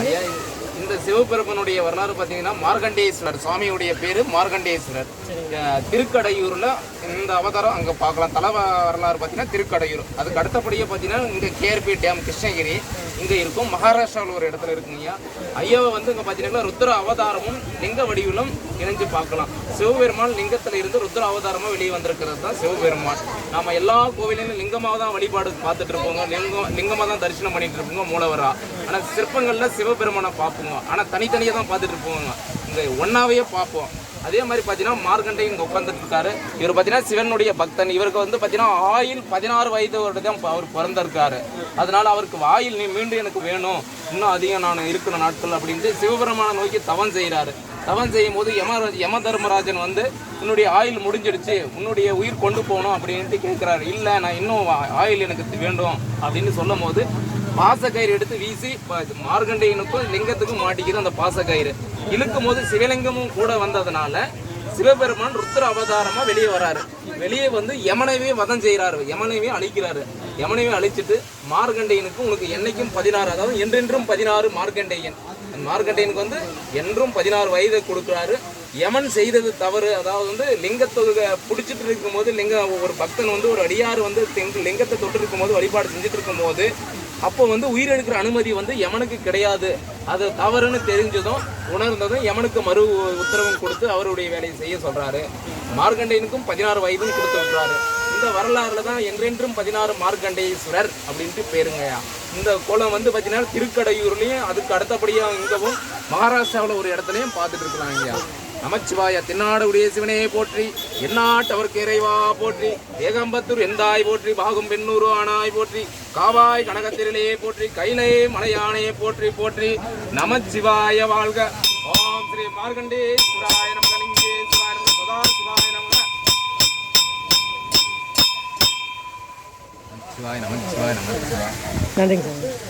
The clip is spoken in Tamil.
ஐயா, இந்த சிவபெருமனுடைய வரலாறு பார்த்தீங்கன்னா மார்கண்டேஸ்வரர் சுவாமியுடைய பேரு மார்கண்டேஸ்வரர். திருக்கடையூர்ல இந்த அவதாரம் அங்கே பார்க்கலாம். தல வரலாறு பார்த்தீங்கன்னா திருக்கடையூர். அதுக்கு அடுத்தபடியே பார்த்தீங்கன்னா இங்கே கேஆர்பி டேம் கிருஷ்ணகிரி இங்கே இருக்கும். மகாராஷ்டிராவில் ஒரு இடத்துல இருக்குங்க ஐயா. ஐயாவை வந்து இங்கே பார்த்தீங்கன்னா ருத்ர அவதாரமும் லிங்க வடிவிலும் இணைஞ்சு பார்க்கலாம். சிவபெருமான் லிங்கத்தில் இருந்து ருத்ர அவதாரமாக வெளியே வந்திருக்கிறது தான் சிவபெருமான். நம்ம எல்லா கோவிலையும் லிங்கமாக தான் வழிபாடு பார்த்துட்டு இருப்போங்க, லிங்கமாக தான் தரிசனம் பண்ணிட்டு இருப்போங்க மூலவரா. ஆனால் சிற்பங்களில் சிவபெருமானை பார்ப்போங்க, ஆனால் தனித்தனியாக தான் பார்த்துட்டு இருப்போங்க, இங்கே ஒன்றாவே பார்ப்போம். அதே மாதிரி பார்த்தீங்கன்னா மார்கண்டை இங்கே உட்காந்துட்டு இருக்காரு. இவர் பார்த்தீங்கன்னா சிவனுடைய பக்தன். இவருக்கு வந்து பார்த்தீங்கன்னா ஆயுள் 16 வயது தான் அவர் பிறந்திருக்காரு. அதனால அவருக்கு ஆயுள் நீ மீண்டும் எனக்கு வேணும், இன்னும் அதிகம் நான் இருக்கிற நாட்கள் அப்படின்ட்டு சிவபெருமானை நோக்கி தவம் செய்கிறாரு. தவம் செய்யும் போது யம தர்மராஜன் வந்து உன்னுடைய ஆயுள் முடிஞ்சிடுச்சு, உன்னுடைய உயிர் கொண்டு போகணும் அப்படின்ட்டு கேட்குறாரு. இல்லை, நான் இன்னும் ஆயுள் எனக்கு வேண்டும் அப்படின்னு சொல்லும் போது பாசக்கயிறு எடுத்து வீசி மார்கண்டையனுக்கும் லிங்கத்துக்கும் மாட்டிக்கிது. அந்த பாசக்கயிறு இழுக்கும் போது சிவலிங்கமும் கூட வந்ததுனால சிவபெருமான் ருத்ர அவதாரமா வெளியே வராரு. வெளியே வந்து யமனைவே வதம் செய்யறாரு, யமனைவே அழிக்கிறாரு. யமனைவே அழிச்சிட்டு மார்கண்டையனுக்கு உனக்கு என்னைக்கும் 16, அதாவது என்றென்றும் 16 மார்கண்டையன். மார்கண்டையனுக்கு வந்து என்றும் 16 வயதை கொடுக்குறாரு. யமன் செய்தது தவறு, அதாவது வந்து லிங்கத்தை பிடிச்சிட்டு இருக்கும் போது ஒரு பக்தன் வந்து ஒரு அடியார் வந்து லிங்கத்தை தொட்டு இருக்கும் போது வழிபாடு செஞ்சுட்டு இருக்கும் போது அப்போ வந்து உயிரெடுக்கிற அனுமதி வந்து யமனுக்கு கிடையாது. அது தவறுன்னு தெரிஞ்சதும் உணர்ந்ததும் யமனுக்கு மறு உத்தரவும் கொடுத்து அவருடைய வேலையை செய்ய சொல்றாரு. மார்கண்டையனுக்கும் 16 வயதும் கொடுத்து விட்டுறாரு. இந்த வரலாறுல தான் என்றென்றும் 16 மார்கண்டேஸ்வரர் அப்படின்ட்டு பேருங்கய்யா. இந்த கோலம் வந்து பார்த்தீங்கன்னா திருக்கடையூர்லையும் அதுக்கு அடுத்தபடியாக இங்கவும் மகாராஷ்டிராவில் ஒரு இடத்துலையும் பார்த்துட்டு இருக்கிறாங்க ஐயா. நமச்சிவாய தென்னாடு உடைய சிவனே போற்றி, எந்நாட்டவர்க்கு இறைவா போற்றி, ஏகம்பத்தூர் எந்தாய் போற்றி, பாகும் பெண்ணூறு ஆனாய் போற்றி, காவாய் கனகத்திரளே போற்றி, கைலை மலையானே போற்றி போற்றி. நமச்சிவாய வாழ்க. ஓம் ஸ்ரீ மார்கண்டேஸ்வராய நமக, லிங்கேஸ்வராய நமக, சதா சிவாய நமக. சிவாய நம, சிவாய நம. நன்றிங்க சார்.